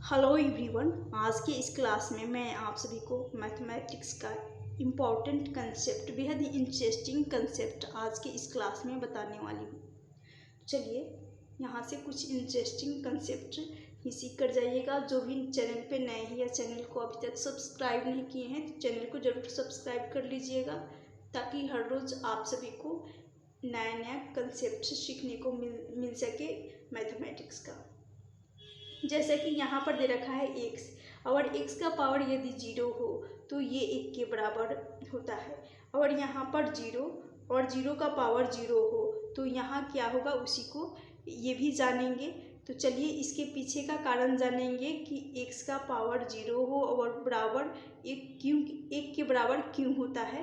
Hello everyone. आज के इस क्लास में मैं आप सभी को मैथमेटिक्स का इम्पॉर्टेंट कंसेप्ट, बेहद ही इंटरेस्टिंग कंसेप्ट आज के इस क्लास में बताने वाली हूँ। चलिए यहाँ से कुछ इंटरेस्टिंग कंसेप्ट ही सीख कर जाइएगा। जो भी चैनल पे नए हैं या चैनल को अभी तक सब्सक्राइब नहीं किए हैं तो चैनल को ज़रूर सब्सक्राइब कर लीजिएगा, ताकि हर रोज़ आप सभी को नया नया कंसेप्ट सीखने को मिल सके मैथमेटिक्स का। जैसे कि यहाँ पर दे रखा है x, और x का पावर यदि 0 हो तो ये 1 के बराबर होता है। और यहाँ पर 0 और 0 का पावर 0 हो तो यहाँ क्या होगा, उसी को ये भी जानेंगे। तो चलिए इसके पीछे का कारण जानेंगे कि x का पावर 0 हो और बराबर 1 के बराबर क्यों होता है।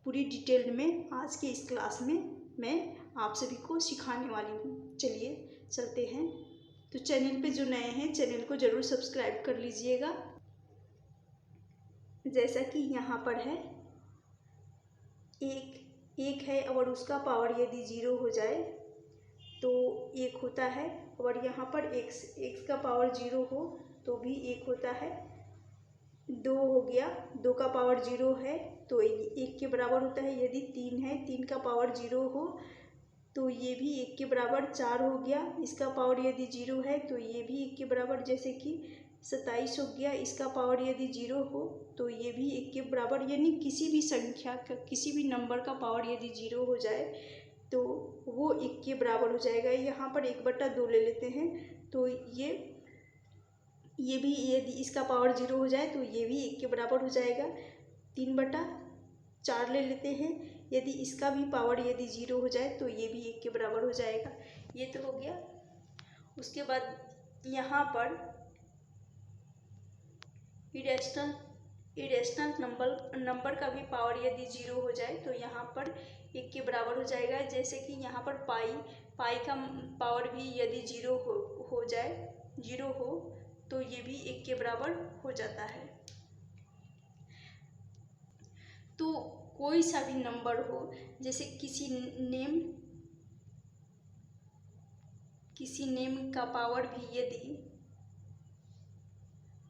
पूरी डिटेल में आज के इस क्लास में मैं आप सभी को सिखाने वाली हूँ। चलिए चलते हैं। तो चैनल पे जो नए हैं चैनल को ज़रूर सब्सक्राइब कर लीजिएगा। जैसा कि यहाँ पर है एक है और उसका पावर यदि 0 हो जाए तो 1 होता है। और यहाँ पर x का पावर 0 हो तो भी 1 होता है। 2 हो गया, 2 का पावर 0 है तो 1 के बराबर होता है। यदि 3 है, 3 का पावर 0 हो तो ये भी 1 के बराबर। 4 हो गया, इसका पावर यदि 0 है तो ये भी 1 के बराबर। जैसे कि 27 हो गया, इसका पावर यदि 0 हो तो ये भी 1 के बराबर। यानी किसी भी संख्या का, किसी भी नंबर का पावर यदि 0 हो जाए तो वो 1 के बराबर हो जाएगा। यहाँ पर 1/2 ले लेते हैं तो ये भी यदि इसका पावर 0 हो जाए तो ये भी 1 के बराबर हो जाएगा। 3/4 ले लेते हैं, यदि इसका भी पावर यदि 0 हो जाए तो ये भी 1 के बराबर हो जाएगा। ये तो हो गया। उसके बाद यहाँ पर इरेशनल नंबर का भी पावर यदि 0 हो जाए तो यहाँ पर 1 के बराबर हो जाएगा। जैसे कि यहाँ पर पाई का पावर भी यदि 0 हो जाए, 0 हो तो ये भी 1 के बराबर हो जाता है। तो कोई सा भी नंबर हो, जैसे किसी नेम का पावर भी यदि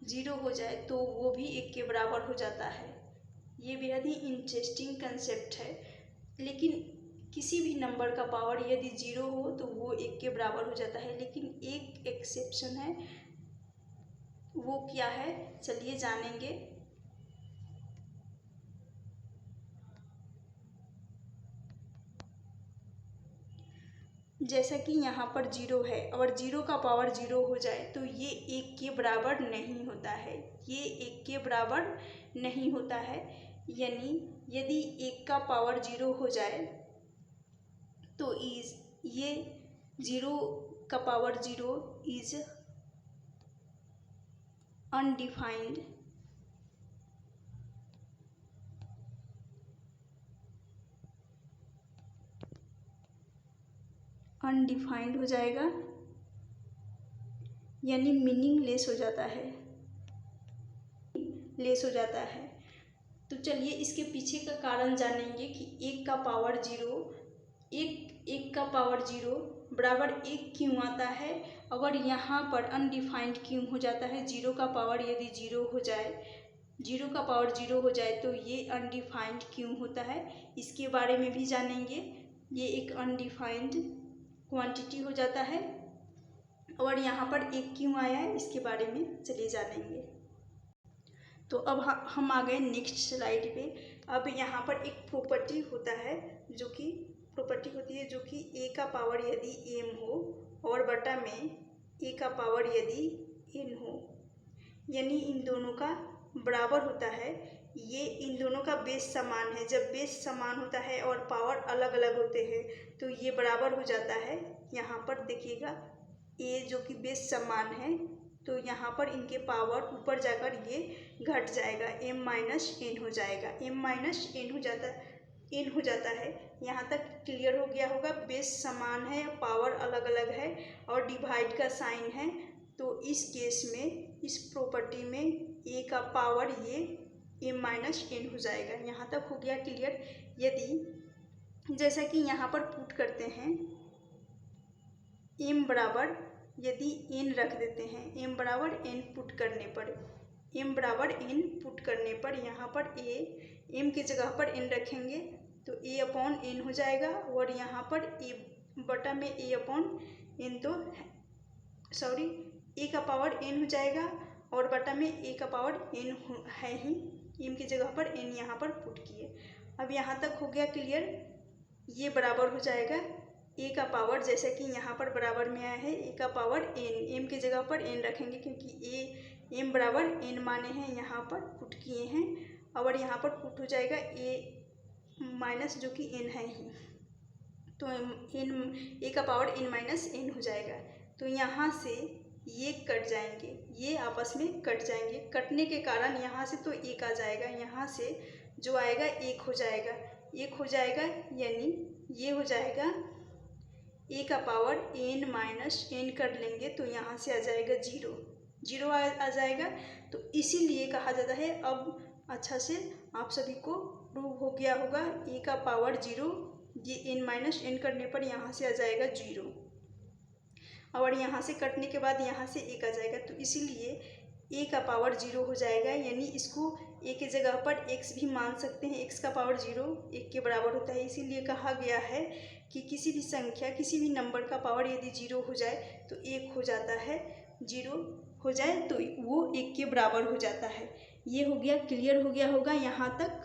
0 हो जाए तो वो भी 1 के बराबर हो जाता है। ये बेहद ही इंटरेस्टिंग कंसेप्ट है। लेकिन किसी भी नंबर का पावर यदि 0 हो तो वो 1 के बराबर हो जाता है। लेकिन एक एक्सेप्शन है, वो क्या है चलिए जानेंगे। जैसा कि यहाँ पर 0 है और 0 का पावर 0 हो जाए तो ये 1 के बराबर नहीं होता है। ये 1 के बराबर नहीं होता है। यानी यदि 1 का पावर 0 हो जाए तो ये 0 का पावर 0 इज अनडिफाइंड। अनडिफाइंड हो जाएगा, यानी मीनिंगलेस हो जाता है, लेस हो जाता है। तो चलिए इसके पीछे का कारण जानेंगे कि 1 का पावर 0 1 का पावर 0 बराबर 1 क्यों आता है, अगर यहाँ पर अनडिफाइंड क्यों हो जाता है। 0 का पावर यदि 0 हो जाए, 0 का पावर 0 हो जाए तो ये अनडिफाइंड क्यों होता है, इसके बारे में भी जानेंगे। ये एक अनडिफाइंड क्वांटिटी हो जाता है। और यहाँ पर 1 क्यों आया है, इसके बारे में चलिए जानेंगे। तो अब हम आ गए नेक्स्ट स्लाइड पे। अब यहाँ पर एक प्रॉपर्टी होता है, जो कि प्रॉपर्टी होती है जो कि a का पावर यदि m हो और बटा में a का पावर यदि n हो, यानी इन दोनों का बराबर होता है। ये इन दोनों का बेस समान है। जब बेस समान होता है और पावर अलग अलग होते हैं तो ये बराबर हो जाता है। यहाँ पर देखिएगा a जो कि बेस समान है तो यहाँ पर इनके पावर ऊपर जाकर ये घट जाएगा, m माइनस n हो जाएगा। m माइनस n हो जाता है। यहाँ तक क्लियर हो गया होगा। बेस समान है, पावर अलग अलग है और डिवाइड का साइन है। तो इस केस में, इस प्रॉपर्टी में a का पावर ये m माइनस n हो जाएगा। यहाँ तक हो गया क्लियर। यदि जैसा कि यहाँ पर पुट करते हैं m बराबर यदि n रख देते हैं, m बराबर n पुट करने पर, m बराबर n पुट करने पर यहाँ पर m की जगह पर n रखेंगे तो a अपॉन n हो जाएगा, और यहाँ पर a बटा में a अपॉन n तो सॉरी a का पावर n हो जाएगा, और बटा में a का पावर n है ही, m की जगह पर n यहाँ पर पुट किए। अब यहाँ तक हो गया क्लियर। ये बराबर हो जाएगा a का पावर, जैसे कि यहाँ पर बराबर में आया है a का पावर n, m की जगह पर n रखेंगे क्योंकि m बराबर n माने हैं, यहाँ पर पुट किए हैं, और यहाँ पर पुट हो जाएगा a माइनस जो कि n है ही, तो a का पावर n माइनस n हो जाएगा। तो यहाँ से ये कट जाएंगे, ये आपस में कट जाएंगे, कटने के कारण यहाँ से तो एक आ जाएगा, यहाँ से जो आएगा एक हो जाएगा, एक हो जाएगा, यानी ये हो जाएगा a का पावर n माइनस n कर लेंगे तो यहाँ से आ जाएगा जीरो, जीरो आ जाएगा। तो इसीलिए कहा जाता है, अब अच्छा से आप सभी को प्रूव हो गया होगा, a का पावर जीरो, ये n माइनस n करने पर यहाँ से आ जाएगा जीरो, और यहाँ से कटने के बाद यहाँ से एक आ जाएगा, तो इसीलिए a का पावर जीरो हो जाएगा, यानी इसको a की जगह पर x भी मान सकते हैं, x का पावर जीरो एक के बराबर होता है। इसीलिए कहा गया है कि किसी भी संख्या, किसी भी नंबर का पावर यदि जीरो हो जाए तो एक हो जाता है, जीरो हो जाए तो वो एक के बराबर हो जाता है। ये हो गया, क्लियर हो गया होगा यहाँ तक।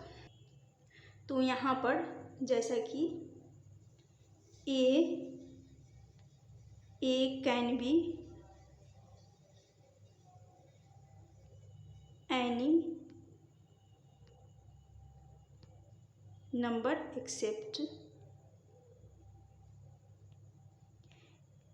तो यहाँ पर जैसा कि a can be any number except,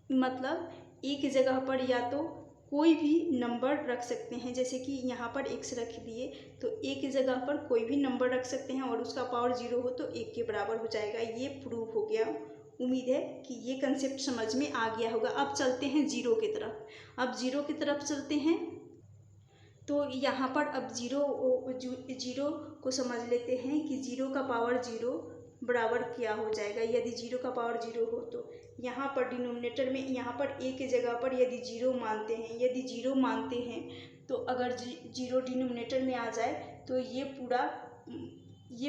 मतलब a की जगह पर या तो कोई भी नंबर रख सकते हैं, जैसे कि यहाँ पर x रख दिए तो a की जगह पर कोई भी नंबर रख सकते हैं और उसका पावर जीरो हो तो एक के बराबर हो जाएगा। ये प्रूव हो गया। उम्मीद है कि ये कंसेप्ट समझ में आ गया होगा। अब चलते हैं जीरो की तरफ। अब जीरो की तरफ चलते हैं तो यहाँ पर अब जीरो को समझ लेते हैं कि जीरो का पावर जीरो बराबर क्या हो जाएगा। यदि जीरो का पावर जीरो हो तो यहाँ पर डिनोमिनेटर में, यहाँ पर a की जगह पर यदि जीरो मानते हैं, यदि जीरो मानते हैं तो अगर जीरो डिनोमिनेटर में आ जाए तो ये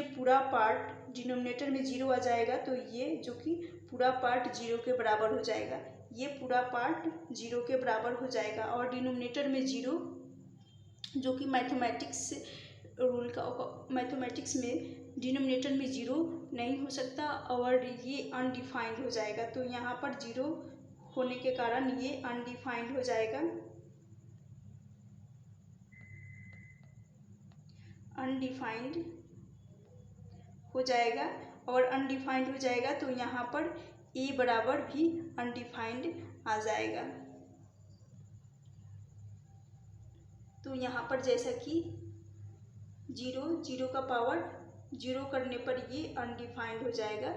पूरा पार्ट डिनोमिनेटर में जीरो आ जाएगा, तो ये जो कि पूरा पार्ट जीरो के बराबर हो जाएगा, ये पूरा पार्ट जीरो के बराबर हो जाएगा। और डिनोमिनेटर में जीरो जो कि मैथमेटिक्स रूल का, मैथमेटिक्स में डिनोमिनेटर में जीरो नहीं हो सकता और ये अनडिफाइंड हो जाएगा। तो यहाँ पर जीरो होने के कारण ये अनडिफाइंड हो जाएगा, अनडिफाइंड हो जाएगा। और अनडिफाइंड हो जाएगा तो यहाँ पर a बराबर भी अनडिफाइंड आ जाएगा। तो यहाँ पर जैसा कि जीरो का पावर जीरो करने पर ये अनडिफाइंड हो जाएगा।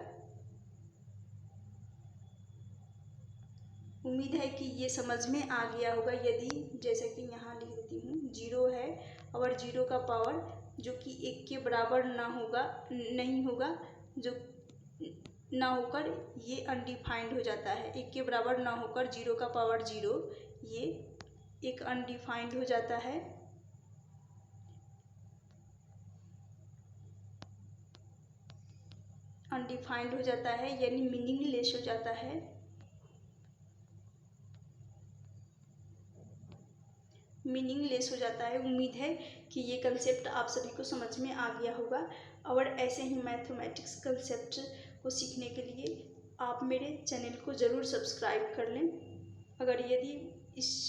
उम्मीद है कि ये समझ में आ गया होगा। यदि जैसे कि यहाँ लिख देती हूँ, जीरो है और जीरो का पावर जो कि एक के बराबर नहीं होगा, जो ना होकर ये अनडिफाइंड हो जाता है। एक के बराबर ना होकर जीरो का पावर जीरो, ये एक अनडिफाइंड हो जाता है। अनडिफाइंड हो जाता है यानी मीनिंगलेस हो जाता है। मीनिंगलेस हो जाता है। उम्मीद है कि ये कंसेप्ट आप सभी को समझ में आ गया होगा। और ऐसे ही मैथमेटिक्स कंसेप्ट को सीखने के लिए आप मेरे चैनल को ज़रूर सब्सक्राइब कर लें। अगर यदि इस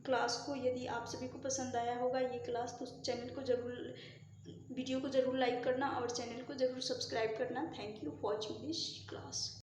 क्लास को यदि आप सभी को पसंद आया होगा ये क्लास, तो चैनल को ज़रूर, वीडियो को ज़रूर लाइक करना और चैनल को ज़रूर सब्सक्राइब करना। Thank you for watching this class.